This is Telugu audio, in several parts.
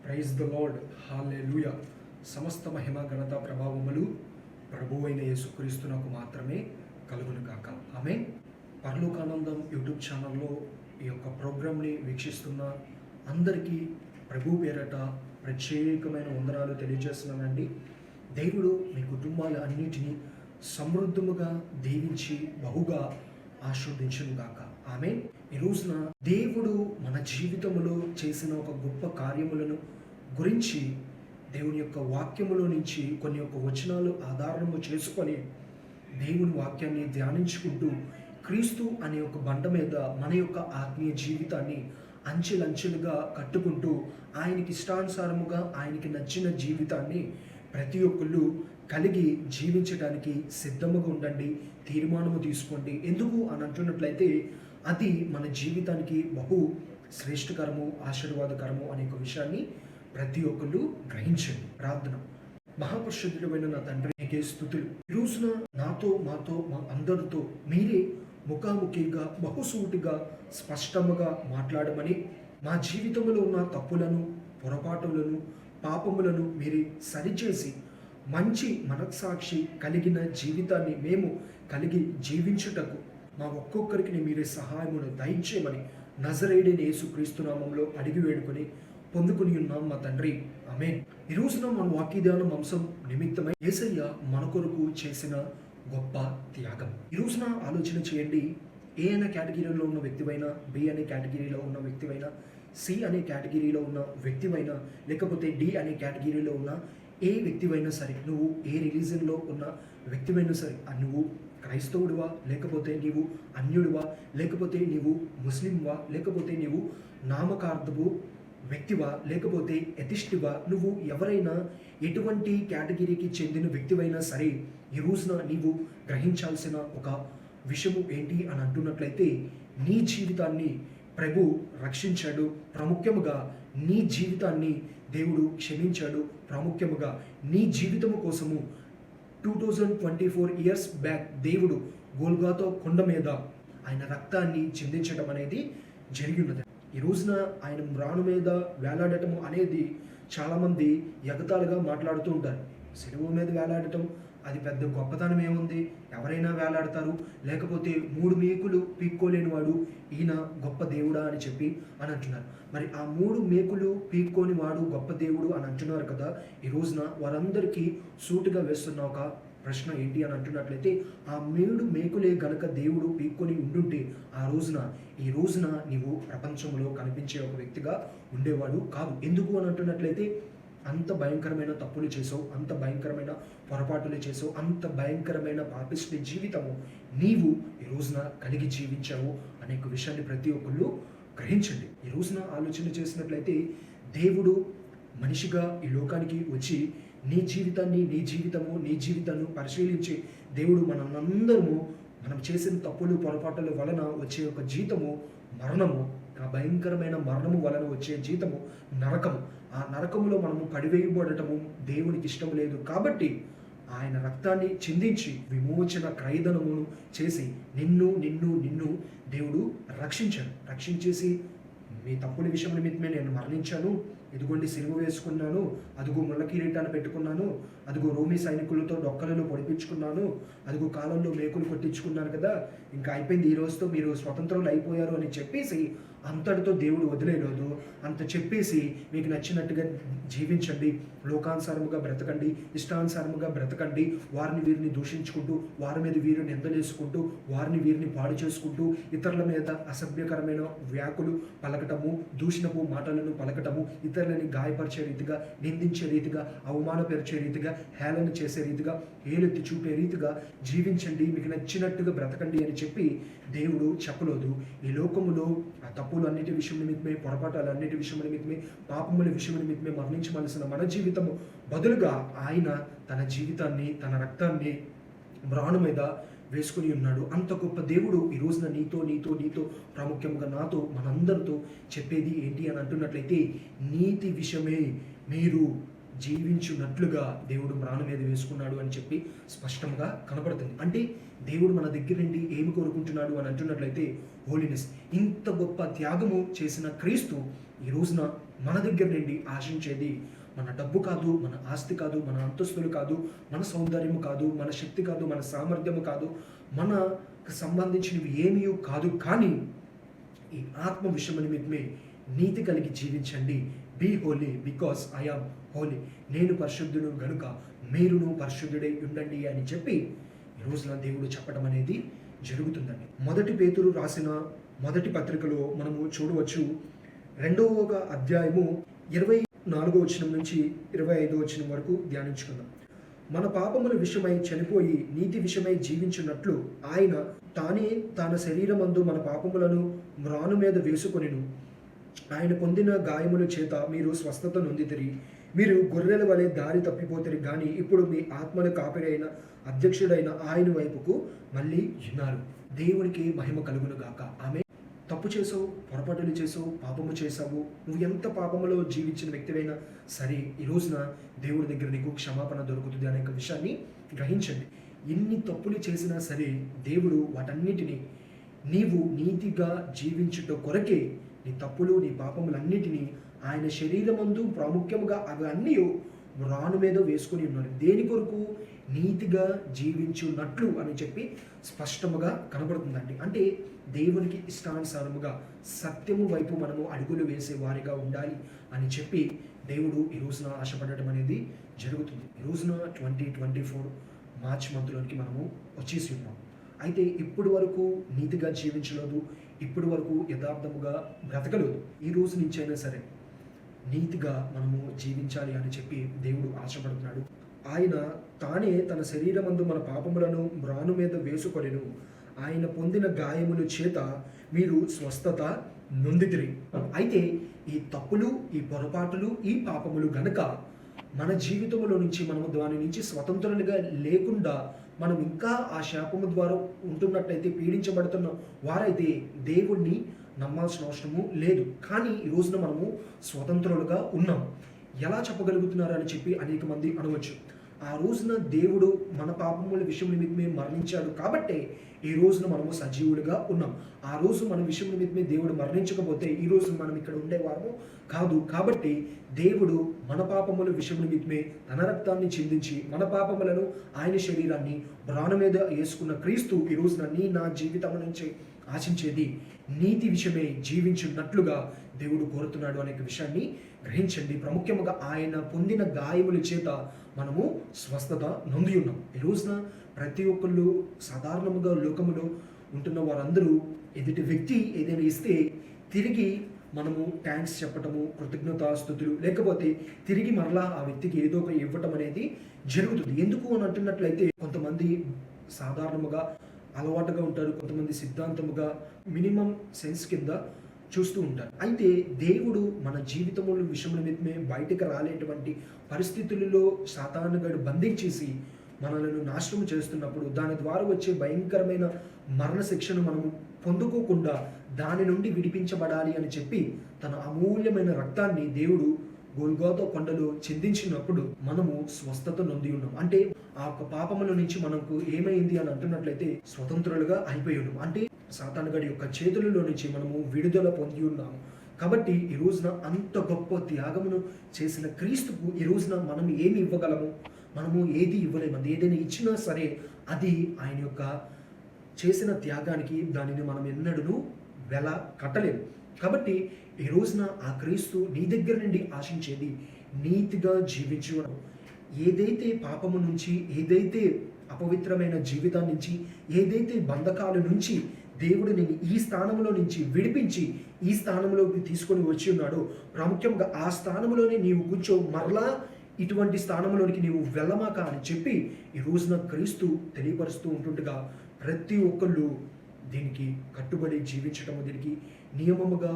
Praise the lord. హల్లెలూయా. సమస్త మహిమ ఘనత ప్రభావములు ప్రభువైన యేసుక్రీస్తునకు మాత్రమే కలుగును గాక. ఆమేన్. పరలోకానందం యూట్యూబ్ ఛానల్లో ఈ యొక్క ప్రోగ్రామ్ని వీక్షిస్తున్న అందరికీ ప్రభు పేరట ప్రత్యేకమైన వందనాలు తెలియజేస్తున్నానండి. దేవుడు మీ కుటుంబాల అన్నిటినీ సమృద్ధముగా దీవించి బహుగా ఆశీర్వదించును గాక. ఆమేన్. ఈ రోజున దేవుడు మన జీవితంలో చేసిన ఒక గొప్ప కార్యములను గురించి దేవుని యొక్క వాక్యములో నుంచి కొన్ని యొక్క వచనాలు ఆధారము చేసుకొని దేవుని వాక్యాన్ని ధ్యానించుకుంటూ క్రీస్తు అనే ఒక బండ మీద మన యొక్క ఆత్మీయ జీవితాన్ని అంచెలంచెలుగా కట్టుకుంటూ ఆయనకి ఇష్టానుసారముగా ఆయనకి నచ్చిన జీవితాన్ని ప్రతి ఒక్కళ్ళు కలిగి జీవించడానికి సిద్ధముగా ఉండండి, తీర్మానము తీసుకోండి. ఎందుకు అని అంటున్నట్లయితే అది మన జీవితానికి బహు శ్రేష్టకరము, ఆశీర్వాదకరము అనే ఒక విషయాన్ని ప్రతి ఒక్కళ్ళు గ్రహించండి. ప్రార్థన. మహాపరిశుద్ధుడైన నా తండ్రి, నీకే స్తుతులు. ఈ రోజున నాతో మాతో మా అందరితో మీరే ముఖాముఖిగా బహుసూటిగా స్పష్టముగా మాట్లాడమని, మా జీవితంలో ఉన్న తప్పులను, పొరపాటులను, పాపములను మీరు సరిచేసి మంచి మనస్సాక్షి కలిగిన జీవితాన్ని మేము కలిగి జీవించుటకు మా ఒక్కొక్కరికి మీరే సహాయమును దయచేయమని నజరేయుడైన యేసుక్రీస్తు నామములో అడిగి వేడుకొని పొందుకుని ఉన్నాం మా తండ్రి. ఆమేన్. ఈ రోజున మన వాక్యధ్యానం అంశం నిమిత్తమై యేసయ్య మన కొరకు చేసిన గొప్ప త్యాగం. ఈ రోజున ఆలోచన చేయండి. ఏ అనే కేటగిరీలో ఉన్న వ్యక్తివైనా, బి అనే కేటగిరీలో ఉన్న వ్యక్తివైనా, సి అనే కేటగిరీలో ఉన్న వ్యక్తివైనా, లేకపోతే డి అనే కేటగిరీలో ఉన్న ఏ వ్యక్తివైనా సరే, నువ్వు ఏ రిలీజన్లో ఉన్న వ్యక్తివైనా సరే, నువ్వు క్రైస్తవుడివా, లేకపోతే నీవు అన్యుడివా, లేకపోతే నీవు ముస్లింవా, లేకపోతే నీవు నామకార్థపు వ్యక్తివా, లేకపోతే ఎథిస్టివా, నువ్వు ఎవరైనా ఎటువంటి కేటగిరీకి చెందిన వ్యక్తివైనా సరే, ఈ రోజున నీవు గ్రహించాల్సిన ఒక విషయము ఏంటి అని అంటున్నట్లయితే, నీ జీవితాన్ని ప్రభు రక్షించాడు. ప్రాముఖ్యముగా నీ జీవితాన్ని దేవుడు క్షమించాడు. ప్రాముఖ్యముగా నీ జీవితము కోసము 2024 ఇయర్స్ బ్యాక్ దేవుడు గోల్గాతా కొండ మీద ఆయన రక్తాన్ని చిందించడం అనేది జరిగి ఉన్నది. ఈ రోజున ఆయన మ్రాను మీద వేలాడటము అనేది చాలామంది ఎగతాళిగా మాట్లాడుతూ ఉంటారు. సిలువ మీద వేలాడటం అది పెద్ద గొప్పతనం ఏముంది, ఎవరైనా వేలాడతారు, లేకపోతే 3 మేకులు పీక్కోలేని వాడు ఈయన గొప్ప దేవుడా అని చెప్పి అని అంటున్నారు. మరి ఆ 3 మేకులు పీక్కోని వాడు గొప్ప దేవుడు అని అంటున్నారు కదా. ఈ రోజున వారందరికీ సూటిగా వేస్తున్న ఒక ప్రశ్న ఏంటి అని అంటున్నట్లయితే, ఆ 3 మేకులే గనక దేవుడు పీక్కొని ఉండుంటే ఈ రోజున నీవు ప్రపంచంలో కనిపించే ఒక వ్యక్తిగా ఉండేవాడు కాదు. ఎందుకు అని అంటున్నట్లయితే, అంత భయంకరమైన తప్పులు చేసావు, అంత భయంకరమైన పొరపాటులు చేసావు, అంత భయంకరమైన పాపిష్టి జీవితము నీవు ఈ రోజున కలిగి జీవించావు అనే విషయాన్ని ప్రతి ఒక్కళ్ళు గ్రహించండి. ఈ రోజున ఆలోచన చేసినట్లయితే, దేవుడు మనిషిగా ఈ లోకానికి వచ్చి నీ జీవితాన్ని పరిశీలించి దేవుడు మనందరము మనం చేసిన తప్పులు పొరపాటుల వలన వచ్చే ఒక జీతము మరణము. ఆ భయంకరమైన మరణము వలన వచ్చే జీతము నరకము. ఆ నరకములో మనము పడివేయబడటము దేవునికి ఇష్టం లేదు. కాబట్టి ఆయన రక్తాన్ని చిందించి విమోచన క్రయధనమును చేసి నిన్ను దేవుడు రక్షించేసి మీ తప్పుల విషయం నిమిత్తమే నేను మరణించాను, ఇదిగోండి సిలువ వేసుకున్నాను, అదిగో ముళ్ళ కిరీటాన్ని పెట్టుకున్నాను, అదిగో రోమి సైనికులతో డొక్కలలో పొడిపించుకున్నాను, అదిగో కాలంలో మేకులు కొట్టించుకున్నాను కదా, ఇంకా అయిపోయింది, ఈ రోజుతో మీరు స్వతంత్రులు అయిపోయారు అని చెప్పేసి అంతటితో దేవుడు వదిలేయలేదు. అంత చెప్పేసి మీకు నచ్చినట్టుగా జీవించండి, లోకానుసారముగా బ్రతకండి, ఇష్టానుసారముగా బ్రతకండి, వారిని వీరిని దూషించుకుంటూ, వారి మీద వీరిని నిందలేసుకుంటూ, వారిని వీరిని పాడు చేసుకుంటూ, ఇతరుల మీద అసభ్యకరమైన వ్యాకులు పలకటము, దూషణపు మాటలను పలకటము, ఇతరులని గాయపరిచే రీతిగా, నిందించే రీతిగా, అవమానపరిచే రీతిగా, హేళన చేసే రీతిగా, ఏలెత్తి చూపే రీతిగా జీవించండి, మీకు నచ్చినట్టుగా బ్రతకండి అని చెప్పి దేవుడు చెప్పలేదు. ఈ లోకములో ఆ తప్పులు అన్నిటి విషయం నిమిత్తమే, పొరపాటాలు అన్నిటి విషయం నిమిత్తమే, పాపముల విషయం నిమిత్తమే మరణించవలసిన మన జీవితము బదులుగా ఆయన తన జీవితాన్ని, తన రక్తాన్ని మ్రాను మీద వేసుకుని ఉన్నాడు. అంత గొప్ప దేవుడు ఈ రోజున నీతో ప్రాముఖ్యంగా నాతో, మనందరితో చెప్పేది ఏంటి అని అంటున్నట్లయితే, నీతి విషయమే మీరు జీవించున్నట్లుగా దేవుడు మ్రాను మీద వేసుకున్నాడు అని చెప్పి స్పష్టంగా కనబడుతుంది. అంటే దేవుడు మన దగ్గర నుండి ఏమి కోరుకుంటున్నాడు అని అంటున్నట్లయితే హోలీనెస్. ఇంత గొప్ప త్యాగము చేసిన క్రీస్తు ఈ రోజున మన దగ్గర నుండి ఆశించేది మన డబ్బు కాదు, మన ఆస్తి కాదు, మన అంతస్తులు కాదు, మన సౌందర్యము కాదు, మన శక్తి కాదు, మన సామర్థ్యము కాదు, మనకు సంబంధించినవి ఏమీ కాదు. కానీ ఈ ఆత్మ విషయం నిమిత్తమే నీతి కలిగి జీవించండి. Be holy because I am holy. నేను పరిశుద్ధుడు గనుక మీరును పరిశుద్ధుడై ఉండండి అని చెప్పి ఈ రోజున దేవుడు చెప్పడం అనేది జరుగుతుందండి. మొదటి పేతురు రాసిన మొదటి పత్రికలో మనము చూడవచ్చు. 2వ అధ్యాయము 24వ వచనం నుంచి 25వ వచనం వరకు ధ్యానించుకుందాం. మన పాపముల విషయమై చనిపోయి నీతి విషయమై జీవించున్నట్లు ఆయన తానే తన శరీరమందు మన పాపములను మ్రాను మీద వేసుకొనెను. ఆయన పొందిన గాయముల చేత మీరు స్వస్థత నొందితిరి. మీరు గొర్రెల వలె దారి తప్పిపోతిరి కానీ ఇప్పుడు మీ ఆత్మను కాపరి అయిన అధ్యక్షుడైన ఆయన వైపుకు మళ్ళీ ఉన్నారు. దేవునికి మహిమ కలుగును గాక. ఆమె. తప్పు చేసావు, పొరపాటులు చేసావు, పాపము చేసావు, నువ్వు ఎంత పాపములో జీవించిన వ్యక్తివైనా సరే ఈ రోజున దేవుడి దగ్గర నీకు క్షమాపణ దొరుకుతుంది అనే విషయాన్ని గ్రహించండి. ఎన్ని తప్పులు చేసినా సరే దేవుడు వాటన్నిటినీ నీవు నీతిగా జీవించుట కొరకే నీ తప్పులు నీ పాపములన్నిటినీ ఆయన శరీరమందు ప్రాముఖ్యముగా అవి అన్నీ మ్రాను మీద వేసుకొని ఉన్నారు. దేని కొరకు? నీతిగా జీవించున్నట్లు అని చెప్పి స్పష్టముగా కనబడుతుందండి. అంటే దేవునికి ఇష్టానుసారముగా సత్యము వైపు మనము అడుగులు వేసే వారిగా ఉండాలి అని చెప్పి దేవుడు ఈ రోజున ఆశపడటం అనేది జరుగుతుంది. ఈ రోజున 2024 మార్చ్ మంత్లోనికి మనము వచ్చేసి ఉన్నాం. అయితే ఇప్పటి వరకు నీతిగా జీవించలేదు, ఇప్పటి వరకు యథార్థముగా బ్రతకలేదు. ఈ రోజు నుంచైనా సరే నీతిగా మనము జీవించాలి అని చెప్పి దేవుడు ఆశపడుతున్నాడు. ఆయన తానే తన శరీరమందు మన పాపములను మ్రాను మీద వేసుకొనెను. ఆయన పొందిన గాయముల చేత మీరు స్వస్థత నొందితిరి. అయితే ఈ తప్పులు, ఈ పొరపాటులు, ఈ పాపములు గనక మన జీవితంలో నుంచి మనము దాని నుంచి స్వతంత్రులుగా లేకుండా మనం ఇంకా ఆ శాపము ద్వారా ఉంటున్నట్టయితే, పీడించబడుతున్న వారైతే దేవుణ్ణి నమ్మాల్సిన అవసరము లేదు. కానీ ఈ రోజున మనము స్వతంత్రులుగా ఉన్నాం. ఎలా చెప్పగలుగుతున్నారు అని చెప్పి అనేక మంది అనవచ్చు. ఆ రోజున దేవుడు మన పాపముల విషయం నిమిత్తమే మరణించాడు కాబట్టే ఈ రోజున మనము సజీవులుగా ఉన్నాం. ఆ రోజు మన విషయం నిమిత్తమే దేవుడు మరణించకపోతే ఈ రోజు మనం ఇక్కడ ఉండేవారము కాదు. కాబట్టి దేవుడు మన పాపముల విషయం నిమిత్తమే తన రక్తాన్ని చిందించి మన పాపములను, ఆయన శరీరాన్ని మ్రాను మీద వేసుకున్న క్రీస్తు ఈ రోజున నా జీవితం నుంచి ఆశించేది నీతి విషయమే జీవించున్నట్లుగా దేవుడు కోరుతున్నాడు అనే విషయాన్ని గ్రహించండి. ప్రాముఖ్యంగా ఆయన పొందిన గాయముల చేత మనము స్వస్థత నొంది ఉన్నాం. ఈ రోజున ప్రతి ఒక్కళ్ళు సాధారణంగా లోకములో ఉంటున్న వారందరూ ఎదుటి వ్యక్తి ఏదైనా ఇస్తే తిరిగి మనము థ్యాంక్స్ చెప్పటము, కృతజ్ఞతాస్తుతులు, లేకపోతే తిరిగి మరలా ఆ వ్యక్తికి ఏదో ఒక ఇవ్వటం అనేది జరుగుతుంది. ఎందుకు అని అంటున్నట్లయితే కొంతమంది సాధారణముగా అలవాటుగా ఉంటారు, కొంతమంది సిద్ధాంతముగా మినిమం సెన్స్ కింద చూస్తూ ఉంటారు. అయితే దేవుడు మన జీవితముల విషయం నిమిత్తమే బయటకు రాలేటువంటి పరిస్థితులలో సాతానుగాడు బంధించేసి మనలను నాశనం చేస్తున్నప్పుడు దాని ద్వారా వచ్చే భయంకరమైన మరణ శిక్షను మనము పొందుకోకుండా దాని నుండి విడిపించబడాలి అని చెప్పి తన అమూల్యమైన రక్తాన్ని దేవుడు గొల్గోతా కొండలో చిందించినప్పుడు మనము స్వస్థత నొంది ఉన్నాం. అంటే ఆ పాపముల నుంచి మనకు ఏమైంది అని అంటున్నట్లయితే స్వతంత్రులుగా అయిపోయి ఉన్నాం. అంటే సాతానుగాడి యొక్క చేతులలో నుంచి మనము విడుదల పొంది ఉన్నాము. కాబట్టి ఈ రోజున అంత గొప్ప త్యాగమును చేసిన క్రీస్తుకు ఈ రోజున మనం ఏమి ఇవ్వగలము? మనము ఏది ఇవ్వలేము. అది ఏదైనా ఇచ్చినా సరే అది ఆయన యొక్క చేసిన త్యాగానికి దానిని మనం ఎన్నడూ వెల కట్టలేము. కాబట్టి ఈ రోజున ఆ క్రీస్తు నీ దగ్గర నుండి ఆశించేది నీతిగా జీవించు. ఏదైతే పాపము నుంచి, ఏదైతే అపవిత్రమైన జీవితం నుంచి, ఏదైతే బంధకాల నుంచి దేవుడు నేను ఈ స్థానంలో నుంచి విడిపించి ఈ స్థానంలోకి తీసుకొని వచ్చి ఉన్నాడో, ప్రాముఖ్యంగా ఆ స్థానంలోనే నీవు కూర్చో, మరలా ఇటువంటి స్థానంలోనికి నీవు వెళ్ళమాక అని చెప్పి ఈ రోజున క్రీస్తు తెలియపరుస్తూ ఉంటుండగా ప్రతి ఒక్కళ్ళు దీనికి కట్టుబడి జీవించటము, దీనికి నియమముగా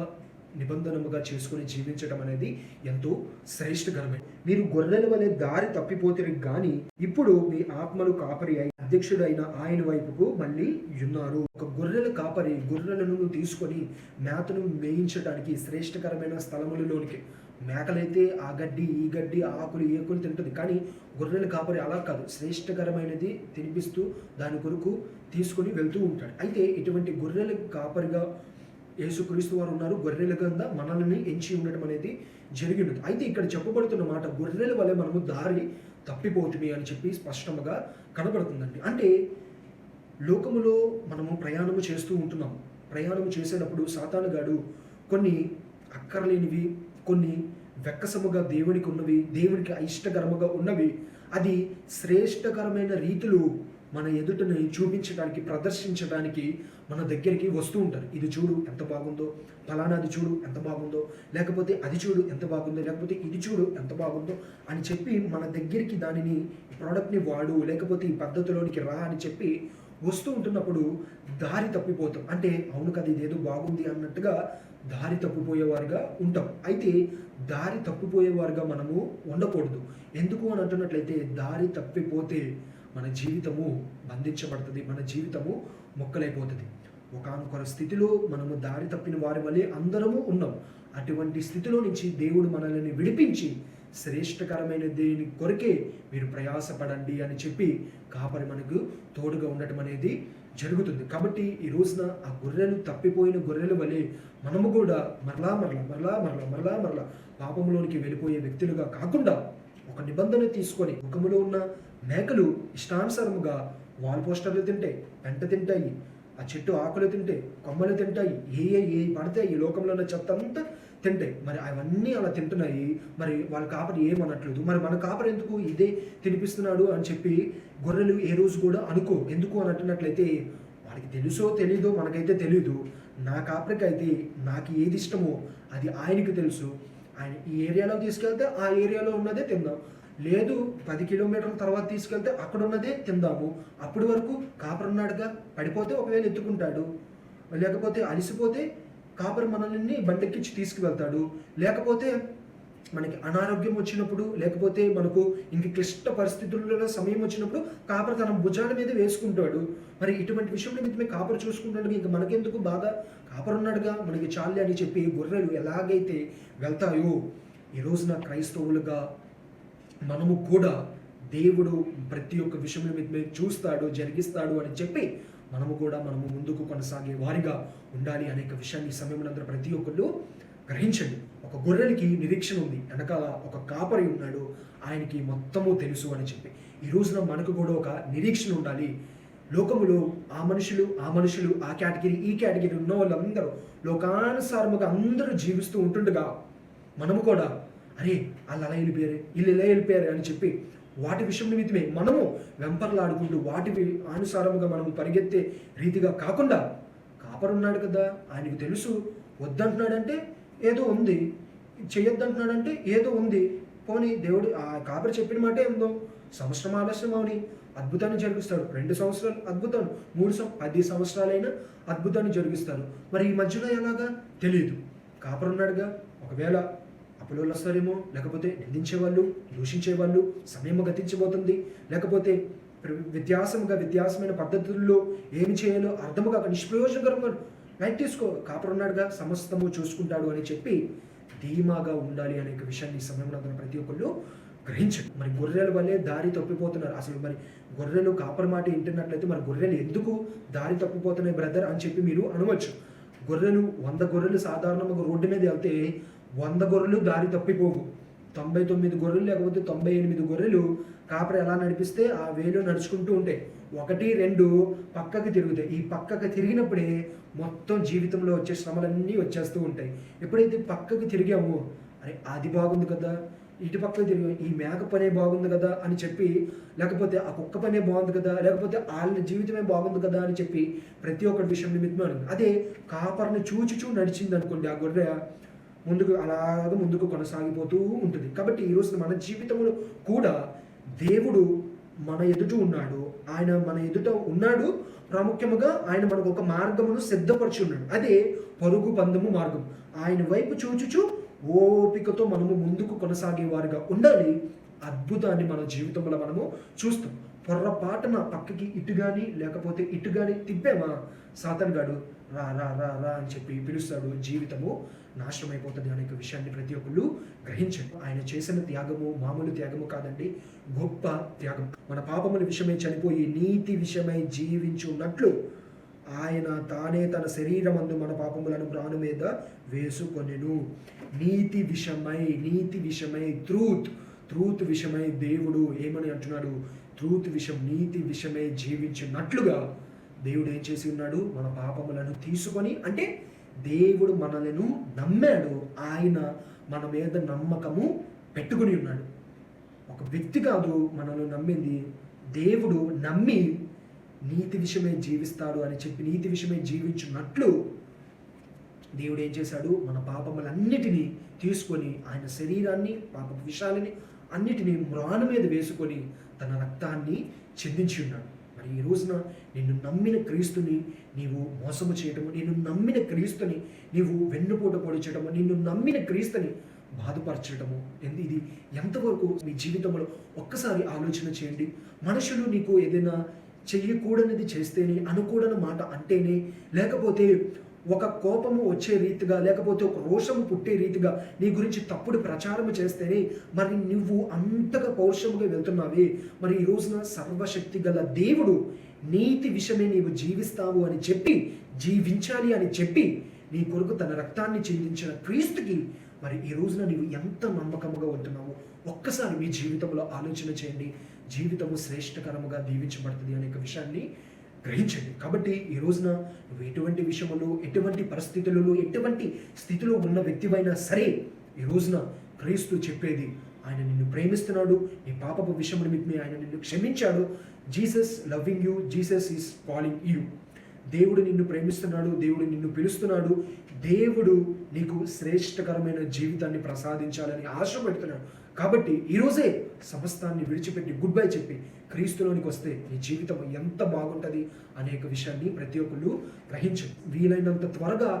నిబంధనముగా చేసుకుని జీవించడం అనేది ఎంతో శ్రేష్టకరమే. మీరు గొర్రెల వలె దారి తప్పిపోతే గాని ఇప్పుడు మీ ఆత్మలు కాపరి అయి అధ్యక్షుడైన ఆయన వైపుకు మళ్ళీ ఉన్నారు. ఒక గొర్రెల కాపరి గొర్రెలను తీసుకొని మేతను మేయించడానికి శ్రేష్టకరమైన స్థలములలోనికి మేకలైతే ఆ గడ్డి ఈ గడ్డి ఆ ఆకులు ఈ ఆకులు తింటుంది, కానీ గొర్రెల కాపరి అలా కాదు, శ్రేష్టకరమైనది తినిపిస్తూ దాని కొరకు తీసుకుని వెళ్తూ ఉంటాడు. అయితే ఇటువంటి గొర్రెల కాపరిగా యేసుక్రీస్తు వారు ఉన్నారు. గొర్రెల కింద మనల్ని ఎంచి ఉండటం అనేది జరిగి ఉంటుంది. అయితే ఇక్కడ చెప్పబడుతున్న మాట, గొర్రెల వలె మనము దారి తప్పిపోతుంది అని చెప్పి స్పష్టంగా కనబడుతుందండి. అంటే లోకములో మనము ప్రయాణము చేస్తూ ఉంటున్నాము. ప్రయాణము చేసేటప్పుడు సాతానుగాడు కొన్ని అక్కర్లేనివి, కొన్ని వెక్కసముగా దేవునికి ఉన్నవి, దేవునికి అయిష్టకరముగా ఉన్నవి, అది శ్రేష్టకరమైన రీతిలో మన ఎదుటని చూపించడానికి, ప్రదర్శించడానికి మన దగ్గరికి వస్తూ ఉంటారు. ఇది చూడు ఎంత బాగుందో, ఫలానాది చూడు ఎంత బాగుందో, లేకపోతే అది చూడు ఎంత బాగుందో, లేకపోతే ఇది చూడు ఎంత బాగుందో అని చెప్పి మన దగ్గరికి దానిని, ప్రోడక్ట్ని వాడు, లేకపోతే ఈ పద్ధతిలోనికి రా అని చెప్పి వస్తూ ఉంటున్నప్పుడు దారి తప్పిపోతాం. అంటే అవును కదా ఇదేదో బాగుంది అన్నట్టుగా దారి తప్పిపోయేవారుగా ఉంటాం. అయితే దారి తప్పిపోయేవారుగా మనము ఉండకూడదు. ఎందుకు అని అంటున్నట్లయితే, దారి తప్పిపోతే మన జీవితము బంధించబడుతుంది, మన జీవితము మొక్కలైపోతుంది. ఒకానొక స్థితిలో మనము దారి తప్పిన వారి వల్లే అందరము ఉన్నాం. అటువంటి స్థితిలో నుంచి దేవుడు మనల్ని విడిపించి శ్రేష్టకరమైన దేని కొరకే మీరు ప్రయాసపడండి అని చెప్పి కాపరి మనకు తోడుగా ఉండటం అనేది జరుగుతుంది. కాబట్టి ఈ రోజున ఆ గొర్రెలు, తప్పిపోయిన గొర్రెల వలె మనము కూడా మరలా పాపంలోనికి వెళ్ళిపోయే వ్యక్తులుగా కాకుండా ఒక నిబంధన తీసుకొని, ముఖములో ఉన్న మేకలు ఇష్టానుసారముగా వాల్ పోస్టర్లు తింటాయి, పెంట తింటాయి, ఆ చెట్టు ఆకులు తింటాయి, కొమ్మలు తింటాయి, ఏ పడితే ఈ లోకంలో ఉన్న చెత్త అంతా తింటాయి. మరి అవన్నీ అలా తింటున్నాయి, మరి వాళ్ళ కాపరి ఏమనట్లేదు. మరి మన కాపరి ఎందుకు ఇదే తినిపిస్తున్నాడు అని చెప్పి గొర్రెలు ఏ రోజు కూడా అనుకో. ఎందుకు అని అంటున్నట్లయితే, వాడికి తెలుసో తెలీదో మనకైతే తెలీదు. నా కాపరికి అయితే నాకు ఏది ఇష్టమో అది ఆయనకి తెలుసు. ఆయన ఈ ఏరియాలో తీసుకెళ్తే ఆ ఏరియాలో ఉన్నదే తిందాం, లేదు 10 కిలోమీటర్ల తర్వాత తీసుకెళ్తే అక్కడ ఉన్నదే తిందాము. అప్పటి వరకు కాపరి ఉన్నాడుగా, పడిపోతే ఒకవేళ ఎత్తుకుంటాడు, లేకపోతే అలిసిపోతే కాపరి మనల్ని బండెక్కించి తీసుకువెళ్తాడు, లేకపోతే మనకి అనారోగ్యం వచ్చినప్పుడు, లేకపోతే మనకు ఇంక క్లిష్ట పరిస్థితుల్లో సమయం వచ్చినప్పుడు కాపరి తన భుజాల మీద వేసుకుంటాడు. మరి ఇటువంటి విషయంలో నిమిత్తమే కాపరి చూసుకుంటాడు. ఇంక మనకెందుకు బాధ, కాపరి ఉన్నాడుగా మనకి చాలే అని చెప్పి గొర్రెలు ఎలాగైతే వెళ్తాయో, ఈ రోజున క్రైస్తవులుగా మనము కూడా దేవుడు ప్రతి ఒక్క విషయం నిమిత్తమే చూస్తాడు, జరిగిస్తాడు అని చెప్పి మనము ముందుకు కొనసాగే వారిగా ఉండాలి అనేక విషయాన్ని ఈ సమయంలో ప్రతి ఒక్కళ్ళు గ్రహించండి. ఒక గొర్రెలకి నిరీక్షణ ఉంది, వెనకాల ఒక కాపరి ఉన్నాడు, ఆయనకి మొత్తము తెలుసు అని చెప్పి. ఈ రోజున మనకు కూడా ఒక నిరీక్షణ ఉండాలి. లోకములో ఆ మనుషులు ఆ కేటగిరీ ఈ కేటగిరీ ఉన్న వాళ్ళందరూ లోకానుసారముగా అందరూ జీవిస్తూ ఉంటుండగా మనము కూడా అరే వాళ్ళు అలా వెళ్ళిపోయారు, వీళ్ళు ఇలా వెళ్ళిపోయారు అని చెప్పి వాటి విషయం నిమిత్తమే మనము వెంపర్లాడుకుంటూ వాటి అనుసారముగా మనము పరిగెత్తే రీతిగా కాకుండా, కాపరి ఉన్నాడు కదా, ఆయనకు తెలుసు, వద్దంటున్నాడంటే ఏదో ఉంది, చెయ్యొద్దంటున్నాడంటే ఏదో ఉంది, పోనీ దేవుడు ఆ కాపరి చెప్పిన మాట ఏందో, సంవత్సరం ఆలస్యం అవని అద్భుతాన్ని జరిగిస్తాడు, 2 సంవత్సరాలు అద్భుతాలు, 10 సంవత్సరాలైనా అద్భుతాన్ని జరిగిస్తారు. మరి ఈ మధ్యలో ఎలాగా తెలియదు. కాపరి ఉన్నాడుగా, ఒకవేళ అప్పులోళ్ళు వస్తారేమో, లేకపోతే నిందించేవాళ్ళు, దూషించేవాళ్ళు, సమయం గతించబోతుంది, లేకపోతే వ్యత్యాసమైన పద్ధతుల్లో ఏమి చేయాలో అర్థముగా నిష్ప్రయోజనకరంగా లైట్ తీసుకో, కాపరి ఉన్నాడుగా, సమస్తము చూసుకుంటాడు అని చెప్పి ధీమాగా ఉండాలి అనే విషయాన్ని ఈ సమయంలో అతను ప్రతి ఒక్కళ్ళు గ్రహించండి. మరి గొర్రెల వల్లే దారి తప్పిపోతున్నారు. అసలు మరి గొర్రెలు కాపరి మాట వింటున్నట్లయితే మరి గొర్రెలు ఎందుకు దారి తప్పిపోతున్నాయి బ్రదర్ అని చెప్పి మీరు అనవచ్చు. గొర్రెలు 100 గొర్రెలు సాధారణంగా రోడ్డు మీద వెళ్తే 100 గొర్రెలు దారి తప్పిపోవు. 99 గొర్రెలు లేకపోతే 98 గొర్రెలు కాపరి ఎలా నడిపిస్తే ఆ వేలో నడుచుకుంటూ ఉంటాయి. 1, 2 పక్కకి తిరుగుతాయి. ఈ పక్కకి తిరిగినప్పుడే మొత్తం జీవితంలో వచ్చే శ్రమలన్నీ వచ్చేస్తూ ఉంటాయి. ఎప్పుడైతే పక్కకి తిరిగామో, అరే అది బాగుంది కదా, ఇటు పక్కకి తిరిగాము, ఈ మేక పనే బాగుంది కదా అని చెప్పి, లేకపోతే ఆ కుక్క పనే బాగుంది కదా, లేకపోతే వాళ్ళ జీవితమే బాగుంది కదా అని చెప్పి ప్రతి ఒక్కటి విషయం నిమిత్తమే. అదే కాపరిని చూచి నడిచింది అనుకోండి, ఆ గొర్రె ముందుకు కొనసాగిపోతూ ఉంటుంది. కాబట్టి ఈ రోజున మన జీవితంలో కూడా దేవుడు మన ఎదుట ఉన్నాడు, ఆయన మన ఎదుట ఉన్నాడు. ప్రాముఖ్యముగా ఆయన మనకు ఒక మార్గమును సిద్ధపరిచి ఉన్నాడు, అదే పరుగు పందము మార్గం. ఆయన వైపు చూచుచు ఓపికతో మనము ముందుకు కొనసాగే వారిగా ఉండాలి. అద్భుతాన్ని మన జీవితంలో మనము చూస్తాం. పొర్రపాటున పక్కకి ఇటు కానీ లేకపోతే ఇటు కానీ తిప్పామా, సాతానుగాడు రా రా రా రా అని చెప్పి పిలుస్తాడు, జీవితము నాశనం అయిపోతుంది అనే విషయాన్ని ప్రతి ఒక్కళ్ళు గ్రహించండి. ఆయన చేసిన త్యాగము మామూలు త్యాగము కాదండి, గొప్ప త్యాగం. మన పాపముల విషయమై చనిపోయి నీతి విషయమై జీవించున్నట్లు ఆయన తానే తన శరీరమందు మన పాపములను మ్రాను మీద వేసుకొనెను. నీతి విషయమై ట్రూత్ విషయమై దేవుడు ఏమని అంటున్నాడు? నీతి విషయమై జీవించినట్లుగా దేవుడు ఏం చేసి ఉన్నాడు? మన పాపములను తీసుకొని, అంటే దేవుడు మనలను నమ్మాడు, ఆయన మన మీద నమ్మకము పెట్టుకుని ఉన్నాడు. ఒక వ్యక్తి కాదు మనల్ని నమ్మింది, దేవుడు నమ్మి నీతి విషయమై జీవిస్తాడు అని చెప్పి నీతి విషయమై జీవించినట్లు దేవుడు ఏం చేశాడు? మన పాపములన్నిటినీ తీసుకొని ఆయన శరీరాన్ని, పాప విషయాలని అన్నిటినీ మ్రాను మీద వేసుకొని తన రక్తాన్ని చిందించి ఉన్నాడు. మరి ఈ రోజున నిన్ను నమ్మిన క్రీస్తుని నీవు మోసము చేయటము, నిన్ను నమ్మిన క్రీస్తుని నీవు వెన్నుపోట పొడిచడము, నిన్ను నమ్మిన క్రీస్తుని బాధపరచడము, ఇది ఎంతవరకు మీ జీవితంలో ఒక్కసారి ఆలోచన చేయండి. మనుషులు నీకు ఏదైనా చెయ్యకూడనిది చేస్తేనే, అనుకూడని మాట అంటేనే, లేకపోతే ఒక కోపము వచ్చే రీతిగా, లేకపోతే ఒక రోషము పుట్టే రీతిగా నీ గురించి తప్పుడు ప్రచారము చేస్తేనే మరి నువ్వు అంతగా పౌరుషముగా వెళ్తున్నావే. మరి ఈ రోజున సర్వశక్తి గల దేవుడు నీతి విషయమే నీవు జీవిస్తావు అని చెప్పి, జీవించాలి అని చెప్పి నీ కొరకు తన రక్తాన్ని చిందించిన క్రీస్తుకి మరి ఈ రోజున నీవు ఎంత నమ్మకముగా ఉంటున్నావు ఒక్కసారి మీ జీవితంలో ఆలోచన చేయండి. జీవితము శ్రేష్టకరముగా దీవించబడుతుంది అనే విషయాన్ని గ్రహించండి. కాబట్టి ఈ రోజున నువ్వు ఎటువంటి విషయంలో, ఎటువంటి పరిస్థితులలో, ఎటువంటి స్థితిలో ఉన్న వ్యక్తివైనా సరే, ఈ రోజున క్రీస్తు చెప్పేది, ఆయన నిన్ను ప్రేమిస్తున్నాడు, నీ పాపపు విషయం నిమిత్తమే ఆయన నిన్ను క్షమించాడు. Jesus loving you, Jesus is calling you. దేవుడు నిన్ను ప్రేమిస్తున్నాడు, దేవుడు నిన్ను పిలుస్తున్నాడు, దేవుడు నీకు శ్రేష్టకరమైన జీవితాన్ని ప్రసాదించాలని ఆశపడుతున్నాడు. కాబట్టి ఈరోజే సమస్తాన్ని విడిచిపెట్టి గుడ్ బై చెప్పి క్రీస్తులోనికి వస్తే నీ జీవితం ఎంత బాగుంటుంది అనేక విషయాన్ని ప్రతి ఒక్కళ్ళు గ్రహించండి. వీలైనంత త్వరగా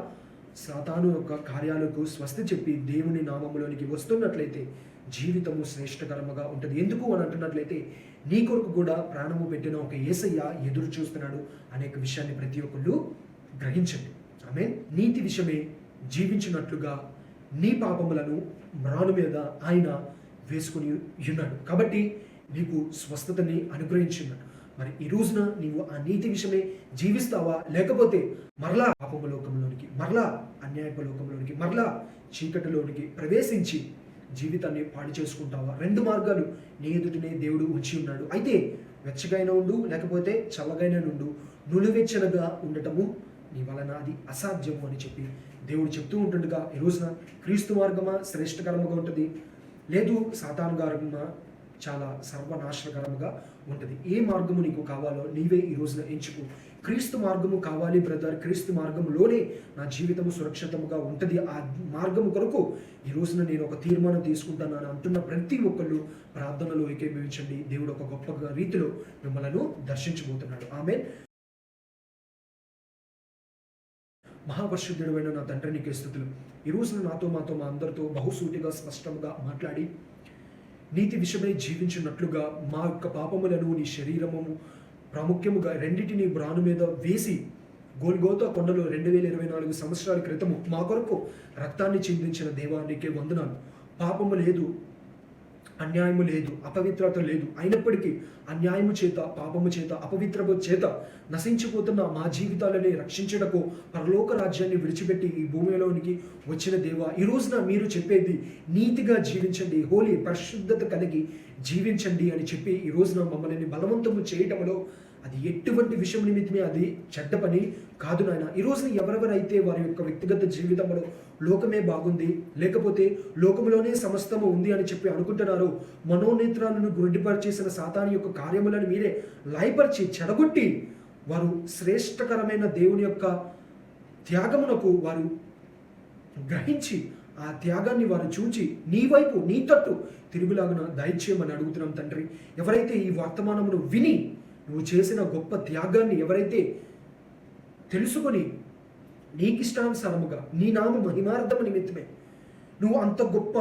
సాతాను యొక్క కార్యాలకు స్వస్తి చెప్పి దేవుని నామములోనికి వస్తున్నట్లయితే జీవితము శ్రేష్టకరముగా ఉంటుంది. ఎందుకు అని అంటున్నట్లయితే నీ కొరకు కూడా ప్రాణము పెట్టిన ఒక యేసయ్య ఎదురు చూస్తున్నాడు అనేక విషయాన్ని ప్రతి ఒక్కళ్ళు గ్రహించండి. ఆమేన్. నీతి విషయమే జీవించినట్లుగా నీ పాపములను మ్రాను మీద ఆయన వేసుకుని ఉన్నాడు. కాబట్టి నీకు స్వస్థతని అనుగ్రహించున్నాడు. మరి ఈ రోజున నీవు ఆ నీతి విషయమే జీవిస్తావా, లేకపోతే మరలా పాపము లోకంలోనికి, మరలా అన్యాయపు లోకంలోనికి, మరలా చీకటిలోనికి ప్రవేశించి జీవితాన్ని పాడు చేసుకుంటావా? రెండు మార్గాలు నీ ఎదుటినే దేవుడు ఉంచి ఉన్నాడు. అయితే వెచ్చగైన ఉండు, లేకపోతే చల్లగైన ఉండు, నులివెచ్చనగా ఉండటము నీ వలన అది అసాధ్యము అని చెప్పి దేవుడు చెప్తూ ఉంటుండగా ఈ రోజున క్రీస్తు మార్గమా శ్రేష్టకరముగా ఉంటుంది, లేదు సాతాను మార్గమా చాలా సర్వనాశనకరముగా ఉంటుంది. ఏ మార్గము నీకు కావాలో నీవే ఈ రోజున ఎంచుకో. క్రీస్తు మార్గము కావాలి బ్రదర్, క్రీస్తు మార్గంలోనే నా జీవితము సురక్షితముగా ఉంటుంది, ఆ మార్గము కొరకు ఈ రోజున నేను ఒక తీర్మానం తీసుకుంటాను అని అంటున్న ప్రతి ఒక్కళ్ళు ప్రార్థనలో ఏకీభవించండి. దేవుడు ఒక గొప్ప రీతిలో మిమ్మల్ని దర్శించబోతున్నాడు. ఆమేన్. మహాపరిశుద్ధుడైన నా తండ్రి నీకే స్తుతులు. ఈ రోజున నాతో మా అందరితో బహుసూటిగా స్పష్టంగా మాట్లాడి నీతి విషయమై జీవించినట్లుగా మా యొక్క పాపములను నీ శరీరము ప్రాముఖ్యముగా రెండింటిని మ్రాను మీద వేసి గోల్గోతా కొండలో 2024 సంవత్సరాల క్రితము మా కొరకు రక్తాన్ని చిందించిన దేవానికి వందనాలు. పాపము లేదు, అన్యాయము లేదు, అపవిత్రత లేదు, అయినప్పటికీ అన్యాయము చేత, పాపము చేత, అపవిత్రము చేత నశించిపోతున్న మా జీవితాలని రక్షించడకు పరలోక రాజ్యాన్ని విడిచిపెట్టి ఈ భూమిలోనికి వచ్చిన దేవా, ఈ రోజున మీరు చెప్పేది నీతిగా జీవించండి, హోలీ పరిశుద్ధత కలిగి జీవించండి అని చెప్పి ఈ రోజున మమ్మల్ని బలవంతము చేయటంలో అది ఎటువంటి విషయం నిమిత్తమే అది చెడ్డ పని కాదు నాయన. ఈ రోజున ఎవరెవరైతే వారి యొక్క వ్యక్తిగత జీవితంలో లోకమే బాగుంది, లేకపోతే లోకములోనే సమస్తము ఉంది అని చెప్పి అనుకుంటున్నారో, మనోనేత్రాలను గుడ్డిపరిచేసిన సాతాను యొక్క కార్యములను మీరే లయపరిచి చెడగొట్టి వారు శ్రేష్టకరమైన దేవుని యొక్క త్యాగమునకు వారు గ్రహించి ఆ త్యాగాన్ని వారు చూచి నీ వైపు, నీ తట్టు తిరుగులాగున దయచేయమని అడుగుతున్నాం తండ్రి. ఎవరైతే ఈ వర్తమానమును విని నువ్వు చేసిన గొప్ప త్యాగాన్ని ఎవరైతే తెలుసుకొని నీకిష్టానుసారముగా నీ నామ మహిమార్థము నిమిత్తమే నువ్వు అంత గొప్ప,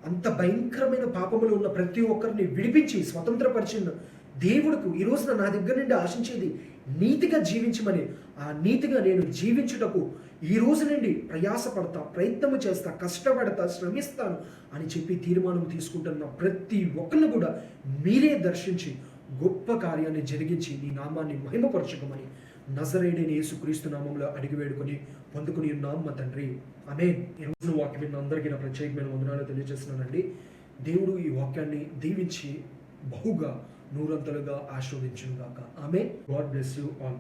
అంత భయంకరమైన పాపములో ఉన్న ప్రతి ఒక్కరిని విడిపించి స్వతంత్రపరిచిన దేవుడుకు ఈ రోజున నా దగ్గర నుండి ఆశించేది నీతిగా జీవించమని, ఆ నీతిగా నేను జీవించుటకు ఈ రోజు నుండి ప్రయాసపడతా, ప్రయత్నము చేస్తా, కష్టపడతా, శ్రమిస్తాను అని చెప్పి తీర్మానం తీసుకుంటున్న ప్రతి ఒక్కరిని కూడా మీరే దర్శించి గొప్ప కార్యాన్ని జరిగించి నీ నామాన్ని మహిమపరచుకోమని నజరేయుడైన యేసుక్రీస్తు నామంలో అడిగి వేడుకొని పొందుకుని ఉన్నాం మా తండ్రి. ఆమేన్. ఈ రోజు వాక్యం విన్న అందరికీ నా ప్రత్యేకమైన వందనాలు తెలియజేస్తున్నానండి. దేవుడు ఈ వాక్యాన్ని దీవించి బహుగా నూరంతలుగా ఆశీర్వదించును గాక. Amen. God bless you all.